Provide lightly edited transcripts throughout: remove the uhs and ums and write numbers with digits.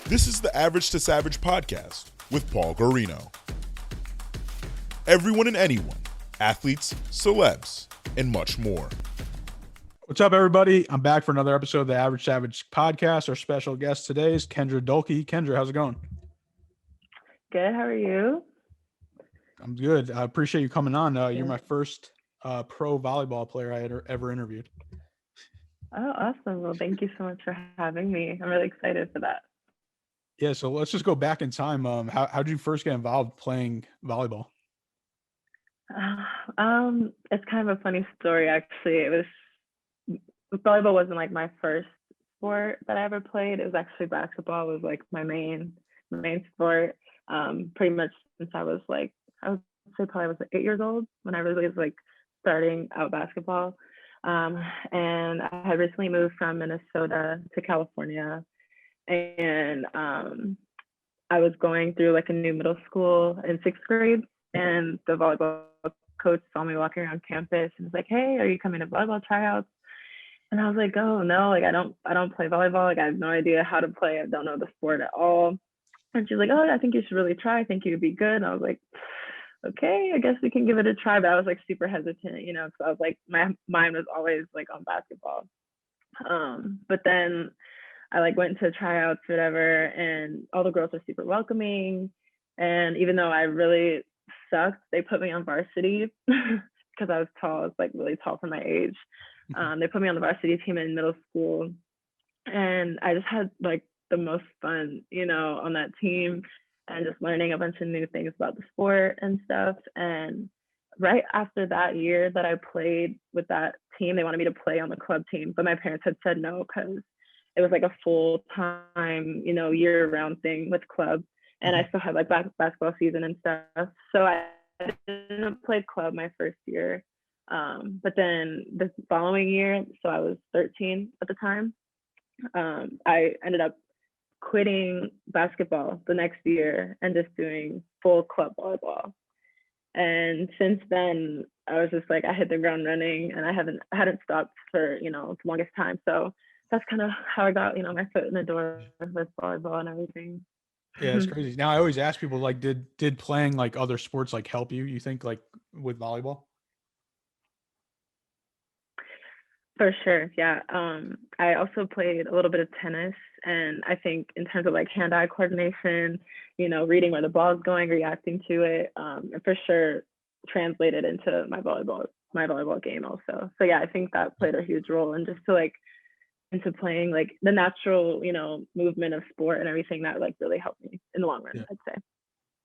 This is the Average to Savage podcast with Paul Guarino. Everyone and anyone, athletes, celebs, and much more. What's up, everybody? I'm back for another episode of the Average Savage podcast. Our special guest today is Kendra Dahlke. Kendra, how's it going? Good. How are you? I'm good. I appreciate you coming on. You're Good. my first pro volleyball player I had ever interviewed. Oh, awesome. Well, thank you so much for having me. I'm really excited for that. Yeah, so let's just go back in time. How did you first get involved playing volleyball? It's kind of a funny story, actually. Volleyball wasn't like my first sport that I ever played. It was actually basketball was like my main sport. Pretty much since I would say probably I was like 8 years old when I really was like starting out basketball. And I had recently moved from Minnesota to California, and I was going through like a new middle school in 6th grade, and the volleyball coach saw me walking around campus and was like, "Hey, are you coming to volleyball tryouts?" And I was like, "Oh no, like I don't play volleyball. Like I have no idea how to play. I don't know the sport at all." And she's like, "Oh, I think you should really try. I think you would be good." And I was like, "Okay, I guess we can give it a try." But I was like super hesitant, so I was like, my mind was always like on basketball. But then I like went to tryouts, whatever, and all the girls were super welcoming. And even though I really sucked, they put me on varsity because I was tall. I was like really tall for my age. They put me on the varsity team in middle school, and I just had like the most fun, on that team, and just learning a bunch of new things about the sport and stuff. And right after that year that I played with that team, they wanted me to play on the club team, but my parents had said no because it was like a full-time, year-round thing with club, and I still had like basketball season and stuff. So I didn't play club my first year. But then the following year, so I was 13 at the time, I ended up quitting basketball the next year and just doing full club volleyball. And since then, I was just like, I hit the ground running, and I hadn't stopped for, the longest time. So that's kind of how I got, my foot in the door with volleyball and everything. Yeah, it's crazy. Now I always ask people like, did playing like other sports like help you? You think like with volleyball? For sure, yeah. I also played a little bit of tennis, and I think in terms of like hand-eye coordination, reading where the ball is going, reacting to it, and for sure translated into my volleyball game also. So yeah, I think that played a huge role, and just to like into playing like the natural, movement of sport and everything that like really helped me in the long run, Yeah. I'd say.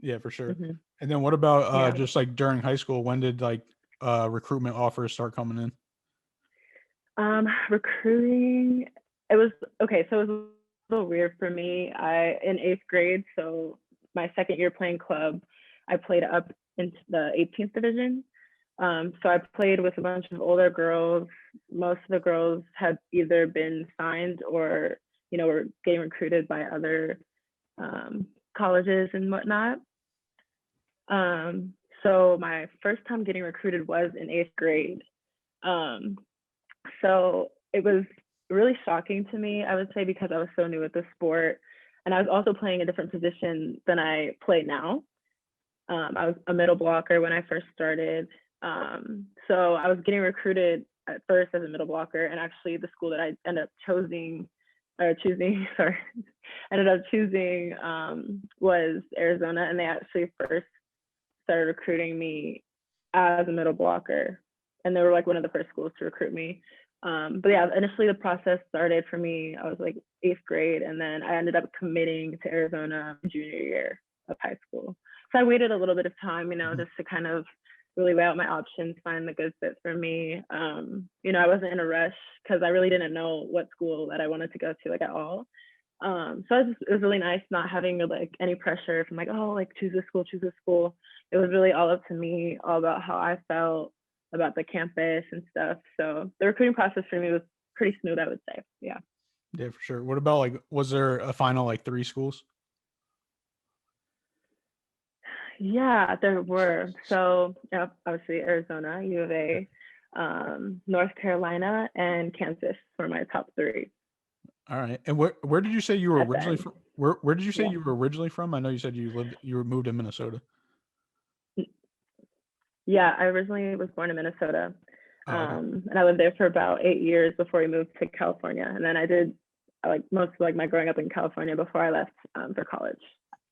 Yeah, for sure. Mm-hmm. And then what about Yeah. just like during high school? When did like recruitment offers start coming in? Recruiting, it was okay. So it was a little weird for me. In 8th grade, so my second year playing club, I played up into the 18th division. So I played with a bunch of older girls. Most of the girls had either been signed or, were getting recruited by other colleges and whatnot. So my first time getting recruited was in 8th grade. So it was really shocking to me, I would say, because I was so new at the sport. And I was also playing a different position than I play now. I was a middle blocker when I first started. So I was getting recruited at first as a middle blocker, and actually the school that I ended up choosing was Arizona, and they actually first started recruiting me as a middle blocker, and they were like one of the first schools to recruit me. But yeah, initially the process started for me, I was like 8th grade, and then I ended up committing to Arizona junior year of high school. So I waited a little bit of time, just to kind of really weigh out my options, find the good fit for me. I wasn't in a rush because I really didn't know what school that I wanted to go to like at all. So it was really nice not having like any pressure from like, oh, like choose this school. It was really all up to me, all about how I felt about the campus and stuff. So the recruiting process for me was pretty smooth, I would say. Yeah. Yeah, for sure. What about like, was there a final like 3 schools? Yeah, there were. So obviously Arizona, U of A, North Carolina, and Kansas were my top 3. All right. And where did you say you were originally from? Where did you say Yeah. you were originally from? I know you said you moved to Minnesota. Yeah, I originally was born in Minnesota. Oh, okay. And I lived there for about 8 years before we moved to California. And then I did like most of like my growing up in California before I left for college.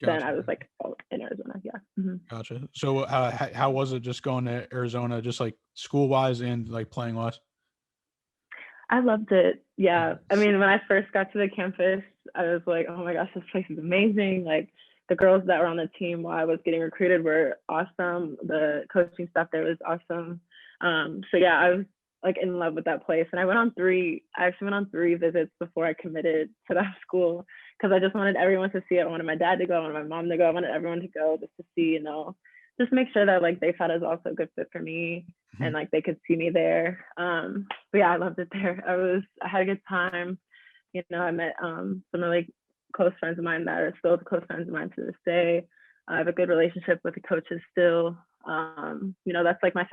Then Gotcha. I was like in Arizona. Yeah. Mm-hmm. Gotcha. So how was it just going to Arizona, just like school wise and like playing wise? I loved it. Yeah. I mean, when I first got to the campus, I was like, oh my gosh, this place is amazing. Like the girls that were on the team while I was getting recruited were awesome. The coaching staff there was awesome. So yeah, I was like in love with that place. And I actually went on 3 visits before I committed to that school because I just wanted everyone to see it. I wanted my dad to go, I wanted my mom to go, I wanted everyone to go just to see, just make sure that like they thought it was also a good fit for me and like they could see me there. But yeah, I loved it there. I had a good time. I met some really close friends of mine that are still close friends of mine to this day. I have a good relationship with the coaches still. That's like my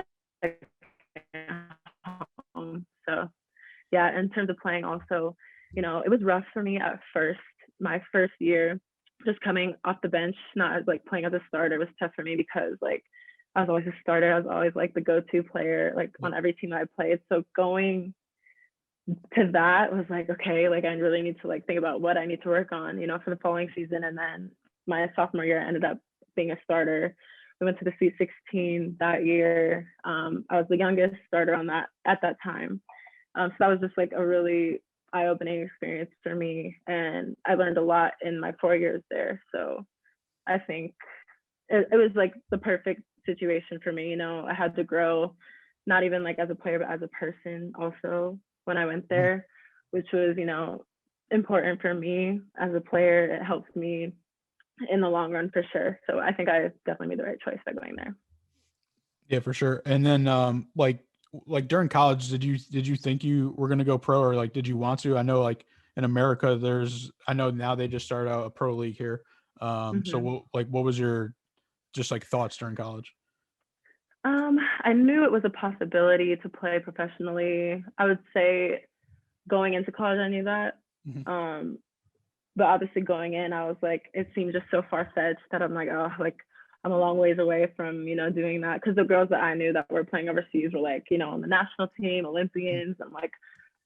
home. So yeah, in terms of playing also, it was rough for me at first. My first year, just coming off the bench, not as like playing as a starter was tough for me because like I was always a starter. I was always like the go-to player, like on every team that I played. So going to that was like, okay, like I really need to like think about what I need to work on, for the following season. And then my sophomore year, I ended up being a starter. We went to the Sweet 16 that year. I was the youngest starter on that at that time. So that was just like a really eye-opening experience for me. And I learned a lot in my 4 years there. So I think it was like the perfect situation for me. I had to grow, not even like as a player, but as a person also when I went there, which was, important for me as a player. It helps me in the long run for sure. So I think I definitely made the right choice by going there. Yeah, for sure. And then like during college, did you think you were going to go pro, or like did you want to? I know like in America I know now they just started out a pro league here. So what was your just like thoughts during college? I knew it was a possibility to play professionally. I would say going into college, I knew that. But obviously going in, I was like, it seemed just so far-fetched that I'm like, oh, like I'm a long ways away from, doing that. Because the girls that I knew that were playing overseas were like, on the national team, Olympians. I'm like,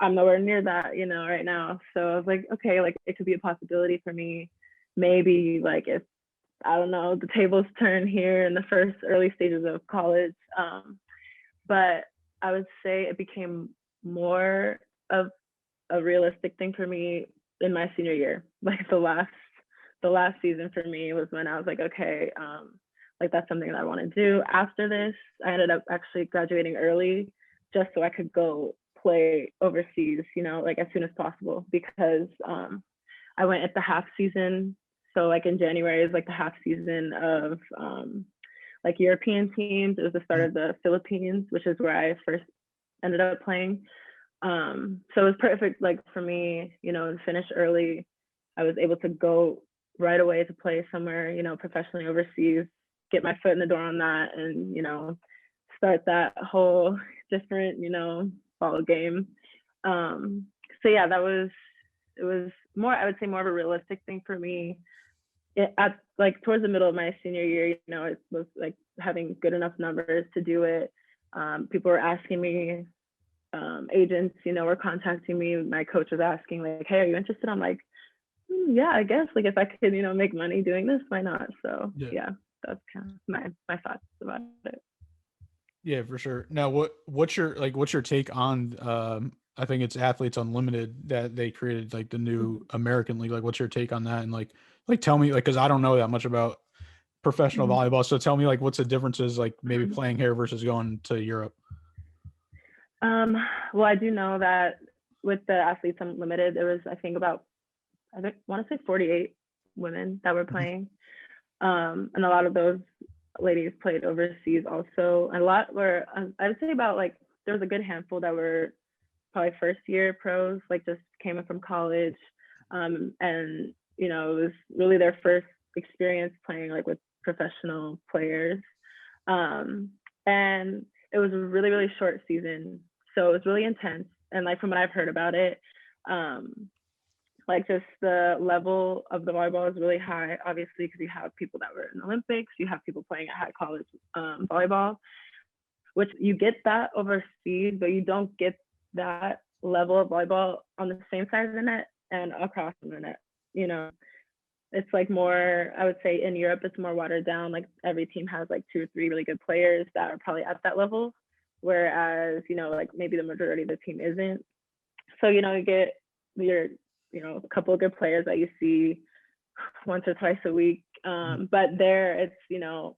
I'm nowhere near that, right now. So I was like, okay, like it could be a possibility for me. Maybe like if, I don't know, the tables turn here in the first early stages of college. But I would say it became more of a realistic thing for me in my senior year. Like the last season for me was when I was like, okay, like that's something that I want to do. After this, I ended up actually graduating early just so I could go play overseas, like as soon as possible because I went at the half season. So like in January is like the half season of like European teams. It was the start of the Philippines, which is where I first ended up playing. So it was perfect like for me, to finish early. I was able to go right away to play somewhere, professionally overseas, get my foot in the door on that and, start that whole different, ball game. So yeah, it was more, I would say more of a realistic thing for me. At like towards the middle of my senior year, it was like having good enough numbers to do it. People were asking me, agents, were contacting me. My coach was asking like, hey, are you interested? I'm like, yeah, I guess like if I could, make money doing this, why not? So yeah, that's kind of my thoughts about it. Yeah, for sure. Now, what's your take on I think it's Athletes Unlimited that they created like the new American League. Like, what's your take on that? And like tell me, like, because I don't know that much about professional volleyball, so tell me like what's the differences, like maybe playing here versus going to Europe. Well, I do know that with the Athletes Unlimited, there was I want to say 48 women that were playing, and a lot of those ladies played overseas also. And a lot were, I would say about like there was a good handful that were probably first year pros, like just came in from college, and it was really their first experience playing like with professional players, and it was a really really short season, so it was really intense. And like from what I've heard about it, Like just the level of the volleyball is really high, obviously, because you have people that were in the Olympics, you have people playing at high college volleyball, which you get that overseas, but you don't get that level of volleyball on the same side of the net and across the net. You know, it's like more, I would say in Europe, it's more watered down. Like every team has like 2 or 3 really good players that are probably at that level. Whereas, you know, like maybe the majority of the team isn't. So, you know, you get your, you know, a couple of good players that you see once or twice a week. But there it's, you know,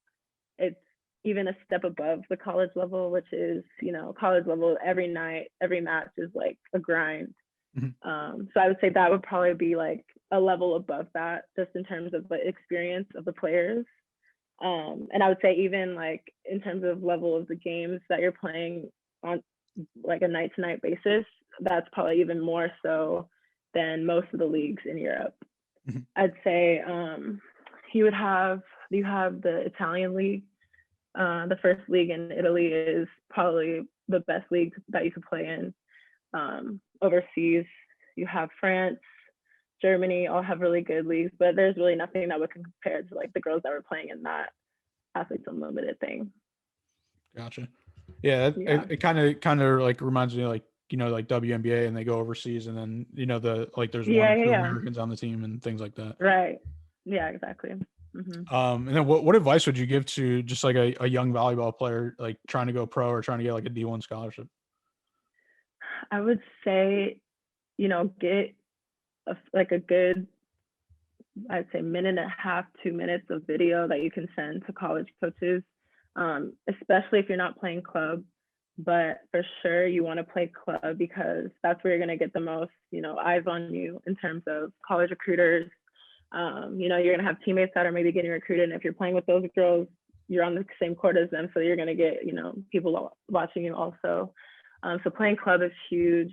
it's even a step above the college level, which is, you know, college level every night, every match is like a grind. So I would say that would probably be like a level above that, just in terms of the experience of the players. And I would say even like in terms of level of the games that you're playing on like a night to night basis, that's probably even more so than most of the leagues in Europe. I'd say you have the Italian league. The first league in Italy is probably the best league that you could play in. Overseas, you have France, Germany, all have really good leagues, but there's really nothing that would compare to like the girls that were playing in that Athletes Unlimited thing. Gotcha. Yeah, it kind of like reminds me of like, you know, like WNBA, and they go overseas, and then, you know, the like there's 1 or 2 Americans on the team and things like that. Right. Yeah, exactly. And then what advice would you give to just like a young volleyball player like trying to go pro or trying to get like a D1 scholarship? I would say, you know, get a good, I'd say 1.5, 2 minutes of video that you can send to college coaches, especially if you're not playing club. But for sure, you want to play club because that's where you're going to get the most, you know, eyes on you in terms of college recruiters. You know, you're going to have teammates that are maybe getting recruited. And if you're playing with those girls, you're on the same court as them. So you're going to get, you know, people watching you also. So playing club is huge.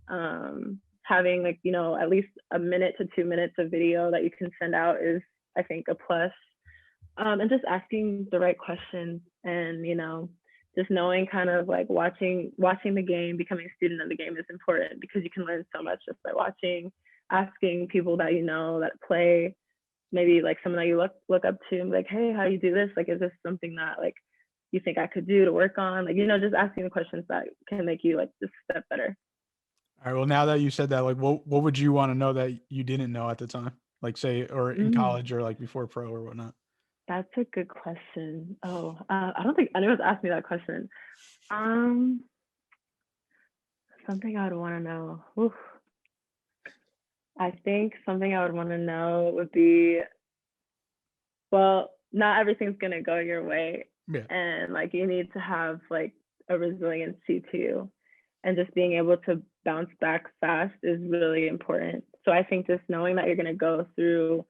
Having like, you know, at least 1 to 2 minutes of video that you can send out is, I think, a plus. And just asking the right questions, and, you know, just knowing kind of like watching the game, becoming a student of the game is important because you can learn so much just by watching, asking people that you know that play, maybe like someone that you look up to, and be like, hey, how do you do this? Like, is this something that like you think I could do to work on? Like, you know, just asking the questions that can make you like just step better. All right. Well, now that you said that, like, what would you want to know that you didn't know at the time? Like, say, or in college or like before pro or whatnot? That's a good question. Oh, I don't think anyone's asked me that question. Something I would want to know. Oof. I think something I would want to know would be, well, not everything's gonna go your way, and like you need to have like a resiliency too, and just being able to bounce back fast is really important. So I think just knowing that you're gonna go through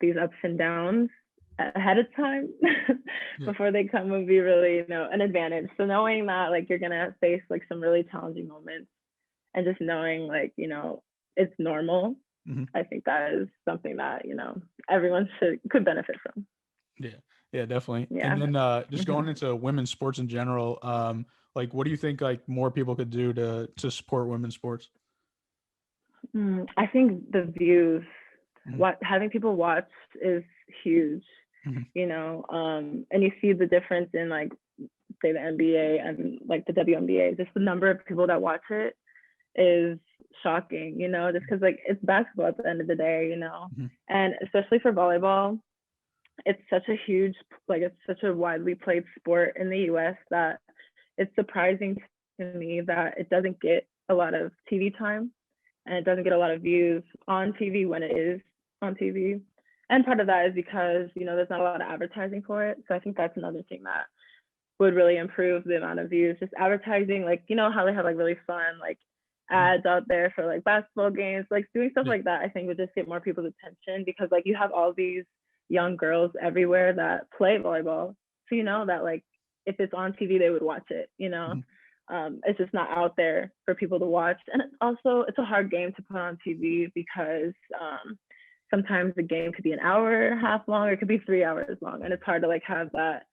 these ups and downs ahead of time before they come would be really, you know, an advantage. So knowing that like you're gonna face like some really challenging moments, and just knowing like, you know, it's normal. I think that is something that, you know, everyone could benefit from. Yeah, definitely. Yeah. And then just going into women's sports in general, like what do you think like more people could do to support women's sports? I think the views, having people watch is huge, you know, and you see the difference in like, say the NBA and like the WNBA, just the number of people that watch it is shocking, you know, just because like it's basketball at the end of the day, you know, and especially for volleyball, it's such a huge, like it's such a widely played sport in the US that it's surprising to me that it doesn't get a lot of TV time, and it doesn't get a lot of views on TV when it is on TV. And part of that is because, you know, there's not a lot of advertising for it. So I think that's another thing that would really improve the amount of views, just advertising, like, you know, how they have like really fun, like ads out there for like basketball games, like doing stuff like that, I think would just get more people's attention, because like you have all these young girls everywhere that play volleyball. So, you know, that like if it's on TV, they would watch it, you know. It's just not out there for people to watch. And also it's a hard game to put on TV because sometimes the game could be an hour and a half long, or it could be 3 hours long, and it's hard to like have that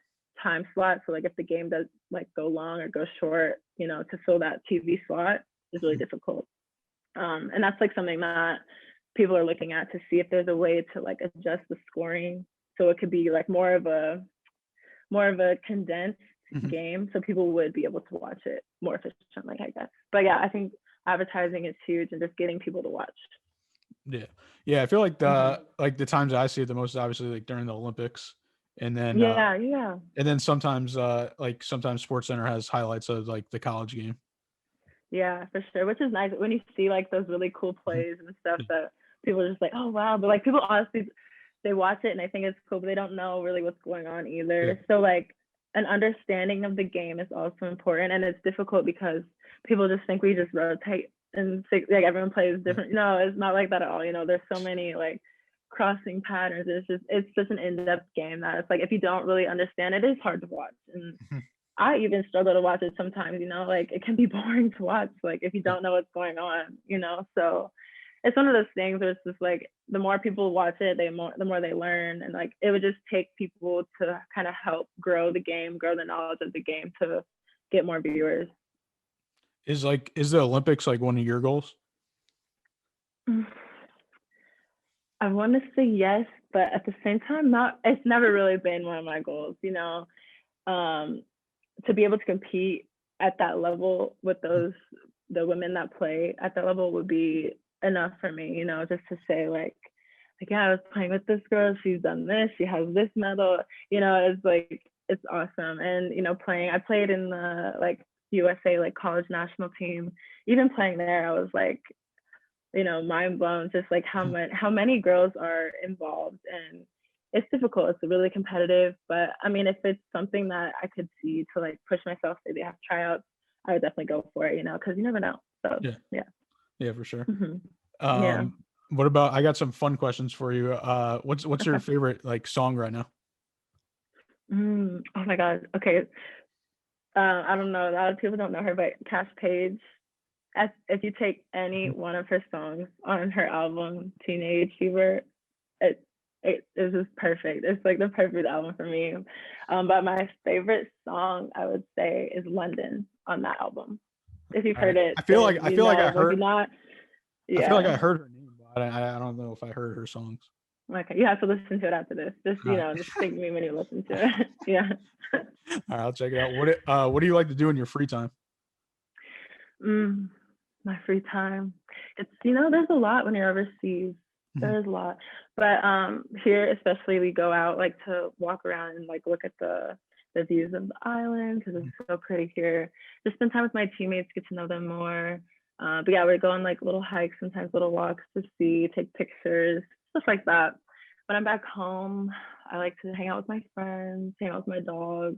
time slot. So like if the game does like go long or go short, you know, to fill that TV slot is really difficult. And that's like something that people are looking at to see if there's a way to like adjust the scoring so it could be like more of a condensed game, so people would be able to watch it more efficiently, I guess. But yeah, I think advertising is huge and just getting people to watch. Yeah, I feel like the times I see it the most is obviously like during the Olympics, and then and then sometimes sometimes SportsCenter has highlights of like the college game. Yeah, for sure, which is nice when you see like those really cool plays and stuff that people are just like, oh wow, but like people honestly, they watch it and they think it's cool, but they don't know really what's going on either. So like an understanding of the game is also important, and it's difficult because people just think we just rotate and like everyone plays different. No, it's not like that at all. There's so many like crossing patterns. It's just an in-depth game that it's like if you don't really understand it, it's hard to watch. And I even struggle to watch it sometimes, like it can be boring to watch, like if you don't know what's going on, so it's one of those things where it's just like the more people watch it, the more they learn, and like it would just take people to kind of help grow the game, grow the knowledge of the game to get more viewers. Is the Olympics like one of your goals? I want to say yes, but at the same time, not. It's never really been one of my goals, to be able to compete at that level with the women that play at that level would be enough for me, just to say like yeah, I was playing with this girl, she's done this, she has this medal, it's like it's awesome. And I played in the like USA like college national team. Even playing there, I was like, mind blown, just like how many girls are involved, and it's difficult. It's really competitive, but I mean, if it's something that I could see to like push myself, maybe have tryouts, I would definitely go for it, because you never know. So yeah, for sure. What about, I got some fun questions for you. What's your favorite like song right now? Oh my god. Okay. I don't know, a lot of people don't know her, but Cash Page, if you take any one of her songs on her album Teenage Fever, it is just perfect. It's like the perfect album for me. But my favorite song, I would say, is London on that album. If you've heard it, I feel like I heard not. Yeah. I feel like I heard her name, but I don't know if I heard her songs. Okay, you have to listen to it after this. Just just thank me when you listen to it. Yeah. All right, I'll check it out. What do you like to do in your free time? My free time, it's there's a lot when you're overseas. There's a lot, but here especially, we go out like to walk around and like look at the views of the island because it's so pretty here. Just spend time with my teammates, get to know them more. But yeah, we go on like little hikes, sometimes little walks to see, take pictures, stuff like that. When I'm back home, I like to hang out with my friends, hang out with my dog,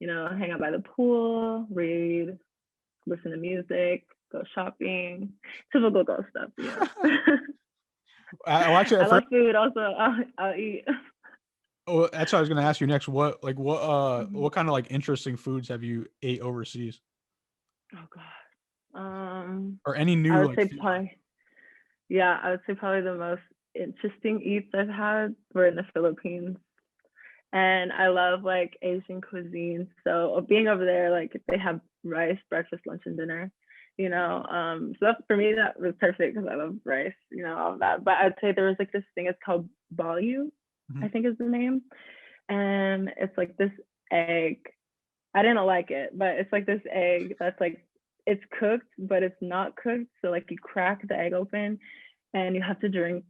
hang out by the pool, read, listen to music, go shopping, typical girl stuff. I love food also. I'll eat. Oh, that's what I was going to ask you next. What kind of like interesting foods have you ate overseas? Oh god. Or any new? I would say probably the most interesting eats I've had were in the Philippines, and I love like Asian cuisine. So being over there, like they have rice, breakfast, lunch, and dinner. So that, for me, that was perfect because I love rice, all of that. But I'd say there was like this thing, it's called Bolyu, I think is the name. And it's like this egg. I didn't like it, but it's like this egg that's like, it's cooked, but it's not cooked. So like you crack the egg open and you have to drink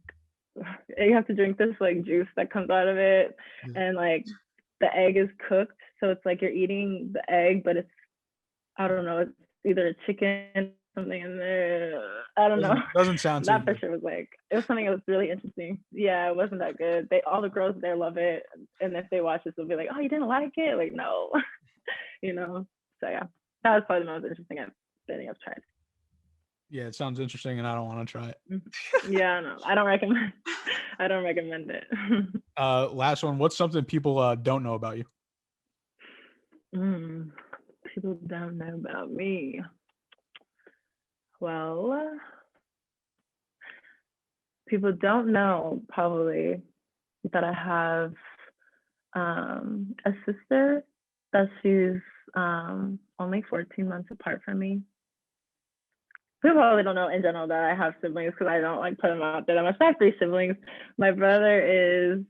this like juice that comes out of it. And like the egg is cooked. So it's like you're eating the egg, but it's, I don't know, it's either a chicken, something in there. I don't know. Doesn't sound that for sure was like, it was something that was really interesting. Yeah, it wasn't that good. All the girls there love it, and if they watch this, they'll be like, "Oh, you didn't like it?" Like, no, So yeah, that was probably the most interesting thing I've tried. Yeah, it sounds interesting, and I don't want to try it. Yeah, no, I don't recommend. I don't recommend it. Last one. What's something people don't know about you? People don't know about me. Well, people don't know probably that I have a sister that she's only 14 months apart from me. people probably don't know in general that I have siblings because I don't like put them out there that much. I have 3 siblings. My brother is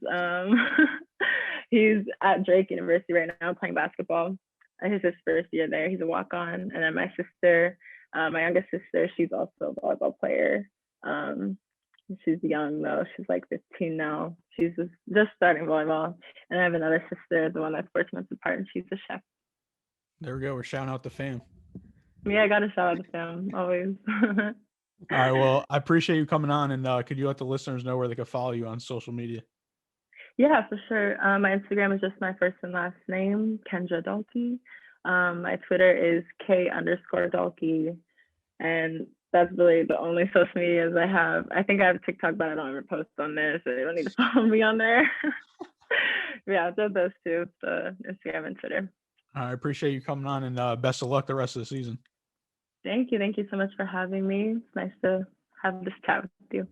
he's at Drake University right now playing basketball. He's his first year there. He's a walk-on. And then my sister, my youngest sister, she's also a volleyball player. She's young though. She's like 15 now. She's just starting volleyball. And I have another sister, the one that's 14 months apart, and she's a chef. There we go. We're shouting out the fam. Yeah, I got to shout out the fam always. All right. Well, I appreciate you coming on, and could you let the listeners know where they can follow you on social media? Yeah, for sure. My Instagram is just my first and last name, Kendra Dahlke. My Twitter is K_Dahlke. And that's really the only social medias I have. I think I have TikTok, but I don't ever post on there, so you don't need to follow me on there. Yeah, those two, the Instagram and Twitter. I appreciate you coming on, and best of luck the rest of the season. Thank you. Thank you so much for having me. It's nice to have this chat with you.